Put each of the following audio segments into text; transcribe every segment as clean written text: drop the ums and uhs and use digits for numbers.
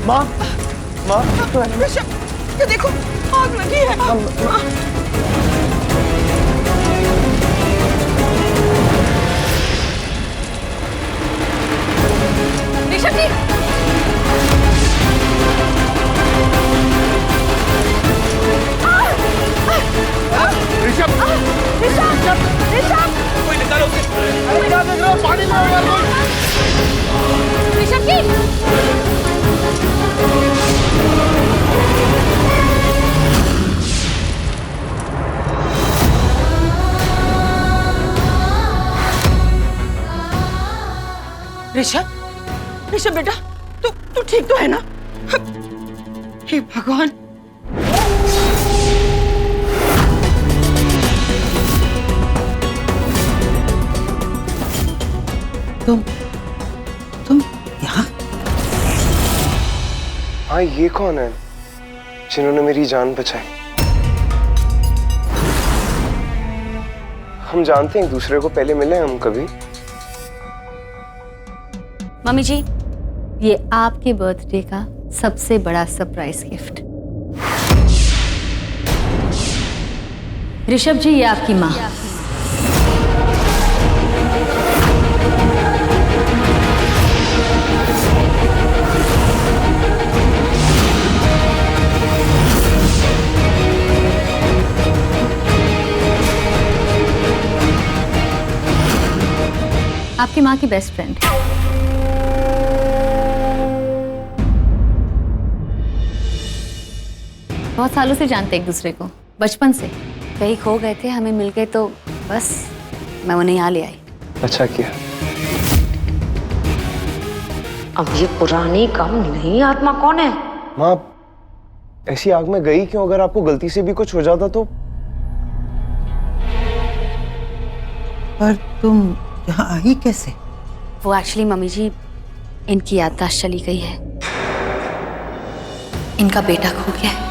माँ, माँ, ऋषभ, ये देखो आग लगी है। ऋषभ जी, ऋषभ, ऋषभ, ऋषभ, कोई निकालो उसे। अरे क्या देख रहे हो? पानी में हो यार कोई। ऋषभ जी। ऋषभ, ऋषभ बेटा, तू ठीक तो है ना? हे भगवान। तुम यहाँ? हाँ, ये कौन है जिन्होंने मेरी जान बचाई? हम जानते हैं एक दूसरे को, पहले मिले हम कभी? मम्मी जी, ये आपके बर्थडे का सबसे बड़ा सरप्राइज गिफ्ट। ऋषभ जी, ये आपकी माँ। आपकी माँ की बेस्ट फ्रेंड। बहुत सालों से जानते एक दूसरे को, बचपन से। कहीं खो गए थे, हमें मिल गए तो बस मैं उन्हें यहाँ ले आई। अच्छा किया। अब ये पुरानी कम नहीं आत्मा कौन है? माँ, ऐसी आग में गई क्यों? अगर आपको गलती से भी कुछ हो जाता तो? पर तुम यहाँ आई कैसे? वो एक्चुअली मम्मी जी, इनकी याददाश्त चली गई है। इनका बेटा खो गया है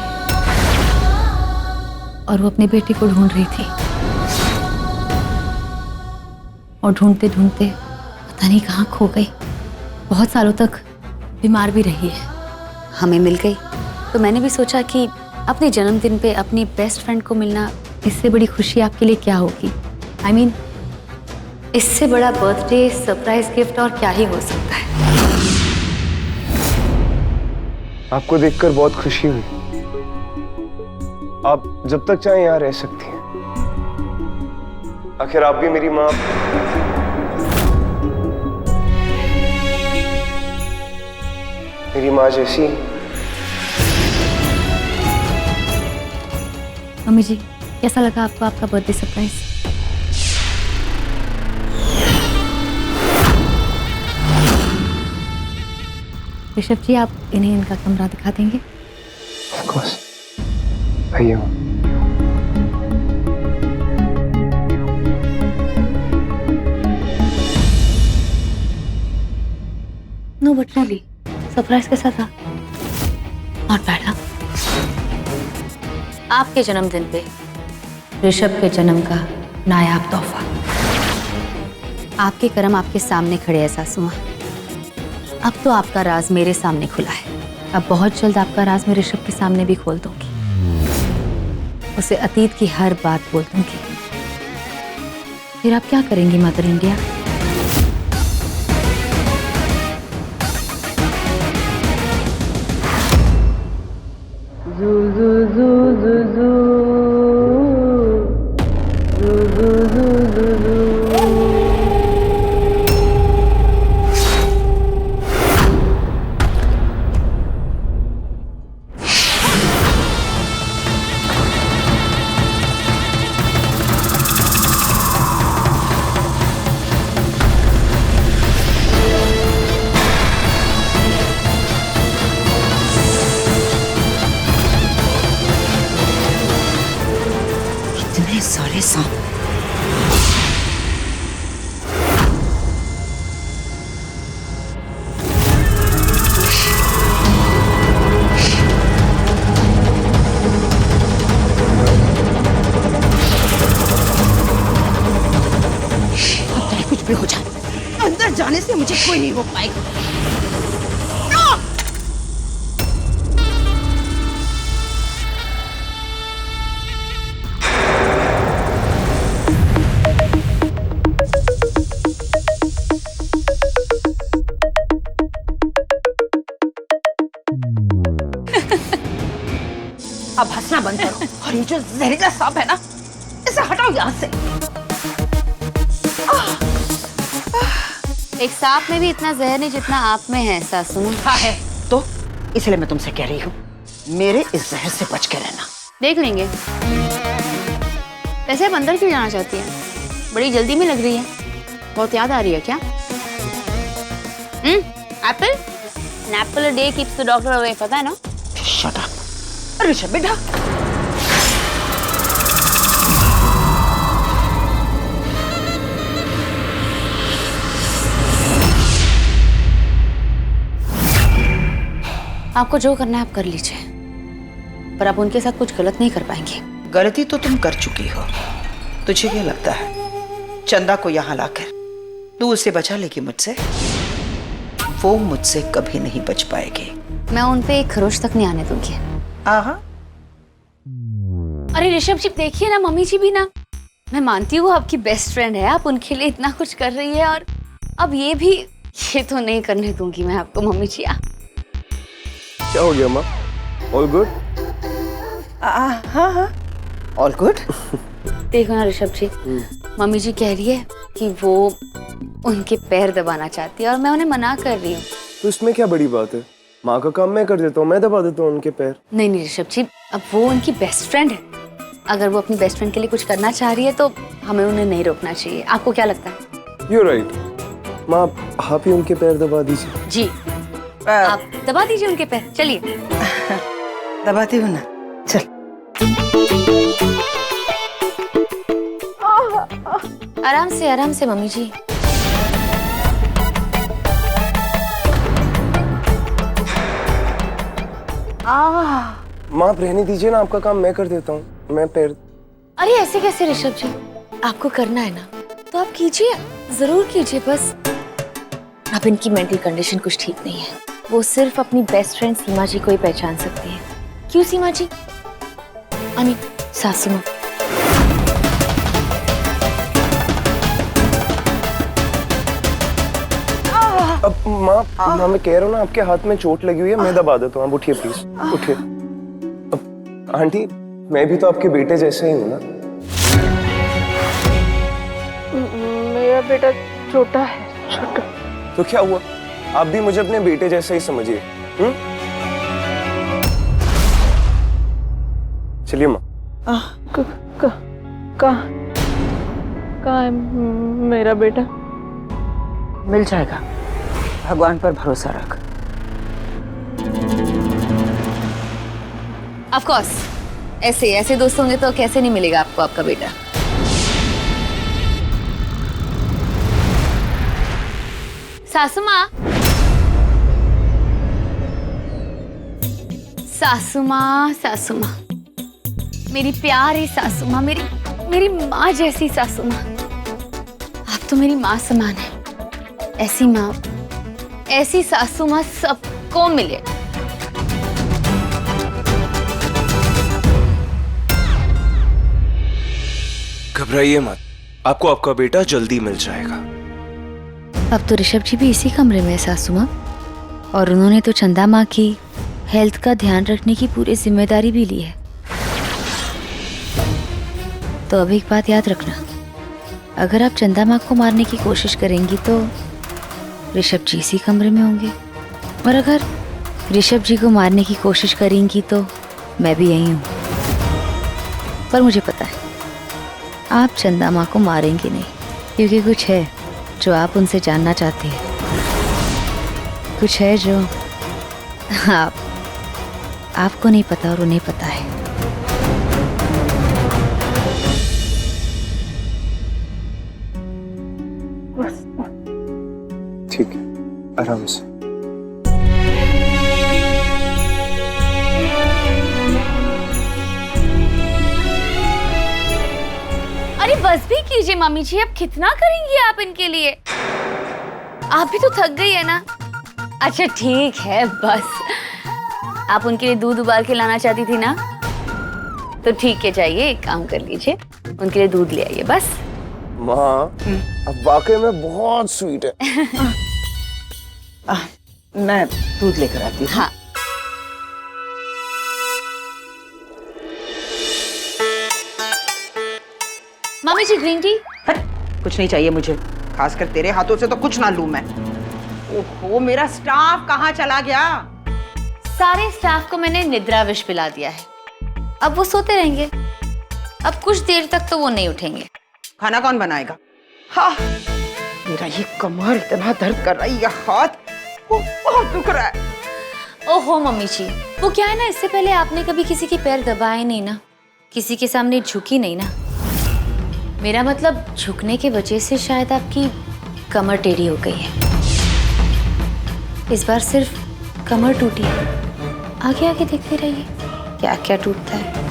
और वो अपने बेटे को ढूंढ रही थी, और ढूंढते ढूंढते पता नहीं कहाँ खो गई। बहुत सालों तक बीमार भी रही है। हमें मिल गई तो मैंने भी सोचा कि अपने जन्मदिन पे अपनी बेस्ट फ्रेंड को मिलना, इससे बड़ी खुशी आपके लिए क्या होगी? I mean, इससे बड़ा बर्थडे सरप्राइज गिफ्ट और क्या ही हो सकता है। आपको देखकर बहुत खुशी हुई। आप जब तक चाहें यहाँ रह सकती हैं। आखिर आप भी मेरी माँ। मेरी माँ जैसी। मम्मी जी, कैसा लगा आपको आपका बर्थडे सरप्राइज? ऋषभ जी, आप इन्हें इनका कमरा दिखा देंगे? Of course. आइए। नो बट रियली, सरप्राइज कैसा था? Not bad. आपके जन्मदिन पे ऋषभ के जन्म का नायाब तोहफा। आपके कर्म आपके सामने खड़े हैं सासू माँ। अब तो आपका राज मेरे सामने खुला है। अब बहुत जल्द आपका राज मैं ऋषभ के सामने भी खोल दूंगी। उसे अतीत की हर बात बोल दूंगी। फिर आप क्या करेंगी मदर इंडिया? Zoo. भी हो जाए, अंदर जाने से मुझे कोई नहीं रोक पाएगा। अब हंसना बंद करो और ये जो जहरीला सांप है ना, इसे हटाओ यहाँ से। एक सांप में भी इतना जहर नहीं जितना आप में है सासू माँ। हाँ है तो इसलिए मैं तुमसे कह रही हूँ, मेरे इस जहर से बच के रहना। देख लेंगे। वैसे आप अंदर क्यों जाना चाहती हैं? बड़ी जल्दी में लग रही है। बहुत याद आ रही है क्या? Apple? An apple a day keeps the doctor away, पता है ना? शट अप ऋषभ बेटा। आपको जो करना है आप कर लीजिए, पर आप उनके साथ कुछ गलत नहीं कर पाएंगे। गलती तो तुम कर चुकी हो। तुझे क्या लगता है चंदा को यहाँ लाकर तू उसे बचा लेगी मुझसे? वो मुझसे कभी नहीं बच पाएगी। मैं उन पे एक खरोच तक नहीं आने दूंगी। आहा। अरे ऋषभ जी देखिए ना, मम्मी जी भी ना, मैं मानती हूँ आपकी बेस्ट फ्रेंड है, आप उनके लिए इतना कुछ कर रही है, और अब ये तो नहीं करने दूंगी मैं आपको मम्मी जी। क्या हो गया माँ? All good? हाँ ऑल गुड। देखो ना ऋषभ जी, मम्मी जी कह रही है कि वो उनके पैर दबाना चाहती है और मैं उन्हें मना कर रही हूँ। तो इसमें क्या बड़ी बात है? माँ का काम मैं कर देता हूँ, मैं दबा देता हूँ उनके पैर। नहीं ऋषभ जी, अब वो उनकी बेस्ट फ्रेंड है, अगर वो अपनी बेस्ट फ्रेंड के लिए कुछ करना चाह रही है तो हमें उन्हें नहीं रोकना चाहिए। आपको क्या लगता है? You're right। माँ आप ही उनके पैर दबा दीजिए। जी आप दबा दीजिए उनके पैर। चलिए दबाती हूँ ना, चल। आराम से मम्मी जी। माँ आप रहने दीजिए ना, आपका काम मैं कर देता हूँ, मैं पैर। अरे ऐसे कैसे ऋषभ जी, आपको करना है ना तो आप कीजिए, जरूर कीजिए। बस अब इनकी मेंटल कंडीशन कुछ ठीक नहीं है, वो सिर्फ अपनी बेस्ट फ्रेंड सीमा जी को ही पहचान सकती है। क्यों सीमा जी? सासू माँ। अब माँ मैं कह रहा हूँ ना, आपके हाथ में चोट लगी हुई है, मैं दबा देता हूँ। आप उठिए प्लीज, उठिए। अब आंटी मैं भी तो आपके बेटे जैसे ही हूँ ना। मेरा बेटा छोटा है, छोटा। तो क्या हुआ, आप भी मुझे अपने बेटे जैसे ही समझिए। चलिए माँ। कहाँ है मेरा बेटा? मिल जाएगा, भगवान पर भरोसा रख। ऑफ कोर्स, ऐसे दोस्त होंगे तो कैसे नहीं मिलेगा आपको आपका बेटा। सासू माँ, सासू माँ, सासू माँ, मेरी प्यारी सासू माँ, मेरी माँ जैसी सासू माँ। आप तो मेरी माँ समान है। ऐसी माँ, ऐसी सासू माँ सबको मिले। घबराइए मत, आपको आपका बेटा जल्दी मिल जाएगा। अब तो ऋषभ जी भी इसी कमरे में है सासू माँ, और उन्होंने तो चंदा माँ की हेल्थ का ध्यान रखने की पूरी जिम्मेदारी भी ली है। तो अब एक बात याद रखना, अगर आप चंदा माँ को मारने की कोशिश करेंगी तो ऋषभ जी इसी कमरे में होंगे, और अगर ऋषभ जी को मारने की कोशिश करेंगी तो मैं भी यही हूँ। पर मुझे पता है आप चंदा माँ को मारेंगे नहीं, क्योंकि कुछ है जो आप उनसे जानना चाहते हैं, कुछ है जो आपको नहीं पता और उन्हें पता है। ठीक है, आराम से। अरे बस भी कीजिए मम्मी जी, अब कितना करेंगी आप इनके लिए? आप भी तो थक गई है ना। अच्छा ठीक है, बस आप उनके लिए दूध उबाल के लाना चाहती थी ना, तो ठीक है, जाइए एक काम कर लीजिए, उनके लिए दूध ले आइए बस। माँ अब वाकई में बहुत स्वीट है। मैं दूध लेकर आती हूँ। हाँ मम्मी जी ग्रीन टी। हट, कुछ नहीं चाहिए मुझे, खासकर तेरे हाथों से तो कुछ ना लूं मैं। ओहो, मेरा स्टाफ कहाँ चला गया? सारे स्टाफ को मैंने निद्रा विष पिला दिया है, अब वो सोते रहेंगे। अब कुछ देर तक तो वो नहीं उठेंगे। खाना कौन बनाएगा? हाँ, मेरा ये कमर इतना दर्द कर रहा है, ये हाथ बहुत दुख रहा है। ओहो मम्मी जी, वो क्या है ना, इससे पहले आपने कभी किसी के पैर दबाए नहीं ना, किसी के सामने झुकी नहीं ना। मेरा मतलब झुकने की वजह से शायद आपकी कमर टेढ़ी हो गई है। इस बार सिर्फ कमर टूटी है, आगे आगे देखते रहिए क्या क्या टूटता है।